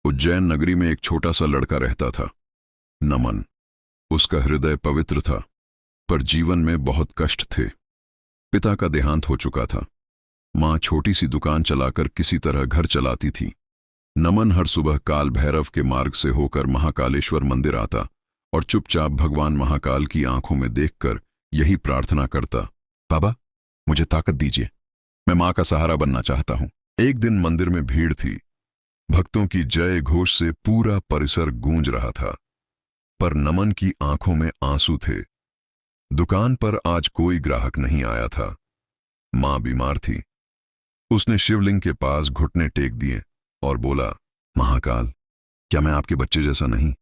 उज्जैन नगरी में एक छोटा सा लड़का रहता था, नमन। उसका हृदय पवित्र था, पर जीवन में बहुत कष्ट थे। पिता का देहांत हो चुका था। मां छोटी सी दुकान चलाकर किसी तरह घर चलाती थी। नमन हर सुबह काल भैरव के मार्ग से होकर महाकालेश्वर मंदिर आता और चुपचाप भगवान महाकाल की आंखों में देखकर यही प्रार्थना करता, बाबा, मुझे ताकत दीजिए, मैं मां का सहारा बनना चाहता हूं। एक दिन मंदिर में भीड़ थी। भक्तों की जय घोष से पूरा परिसर गूंज रहा था, पर नमन की आंखों में आंसू थे। दुकान पर आज कोई ग्राहक नहीं आया था। मां बीमार थी। उसने शिवलिंग के पास घुटने टेक दिए और बोला, महाकाल, क्या मैं आपके बच्चे जैसा नहीं?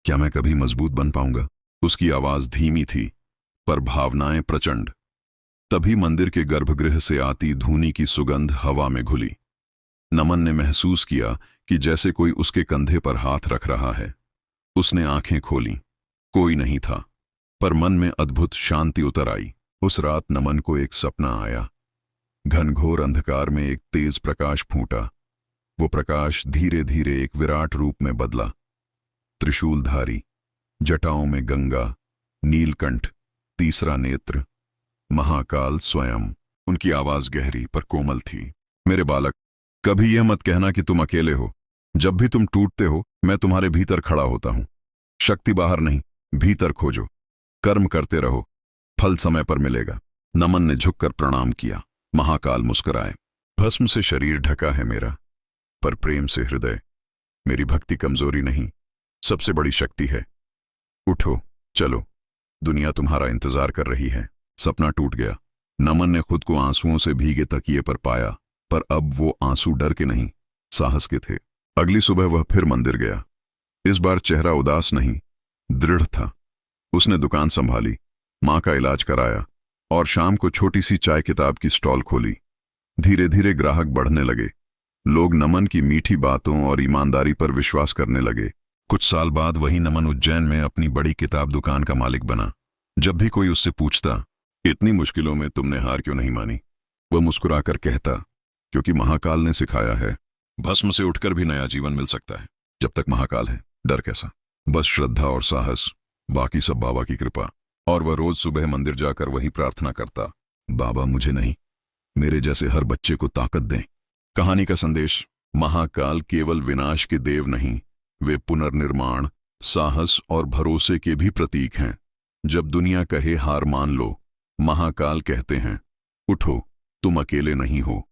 क्या मैं कभी मजबूत बन पाऊंगा? उसकी आवाज धीमी थी, पर भावनाएं प्रचंड। तभी मंदिर के गर्भगृह से आती धूनी की सुगंध हवा में घुली। नमन ने महसूस किया कि जैसे कोई उसके कंधे पर हाथ रख रहा है। उसने आंखें खोलीं। कोई नहीं था, पर मन में अद्भुत शांति उतर आई। उस रात नमन को एक सपना आया। घनघोर अंधकार में एक तेज प्रकाश फूटा। वो प्रकाश धीरे धीरे एक विराट रूप में बदला। त्रिशूलधारी, जटाओं में गंगा, नीलकंठ, तीसरा नेत्र, महाकाल स्वयं। उनकी आवाज गहरी पर कोमल थी। मेरे बालक, कभी यह मत कहना कि तुम अकेले हो। जब भी तुम टूटते हो, मैं तुम्हारे भीतर खड़ा होता हूं। शक्ति बाहर नहीं, भीतर खोजो। कर्म करते रहो, फल समय पर मिलेगा। नमन ने झुककर प्रणाम किया। महाकाल मुस्कुराए। भस्म से शरीर ढका है मेरा, पर प्रेम से हृदय। मेरी भक्ति कमजोरी नहीं, सबसे बड़ी शक्ति है। उठो, चलो, दुनिया तुम्हारा इंतजार कर रही है। सपना टूट गया। नमन ने खुद को आंसुओं से भीगे तकिए पर पाया, पर अब वो आंसू डर के नहीं, साहस के थे। अगली सुबह वह फिर मंदिर गया। इस बार चेहरा उदास नहीं, दृढ़ था। उसने दुकान संभाली, मां का इलाज कराया और शाम को छोटी सी चाय किताब की स्टॉल खोली। धीरे धीरे ग्राहक बढ़ने लगे। लोग नमन की मीठी बातों और ईमानदारी पर विश्वास करने लगे। कुछ साल बाद वही नमन उज्जैन में अपनी बड़ी किताब दुकान का मालिक बना। जब भी कोई उससे पूछता, इतनी मुश्किलों में तुमने हार क्यों नहीं मानी, वह मुस्कुराकर कहता, क्योंकि महाकाल ने सिखाया है, भस्म से उठकर भी नया जीवन मिल सकता है। जब तक महाकाल है, डर कैसा? बस श्रद्धा और साहस, बाकी सब बाबा की कृपा। और वह रोज सुबह मंदिर जाकर वही प्रार्थना करता, बाबा, मुझे नहीं, मेरे जैसे हर बच्चे को ताकत दें। कहानी का संदेश: महाकाल केवल विनाश के देव नहीं, वे पुनर्निर्माण, साहस और भरोसे के भी प्रतीक हैं। जब दुनिया कहे हार मान लो, महाकाल कहते हैं, उठो, तुम अकेले नहीं हो।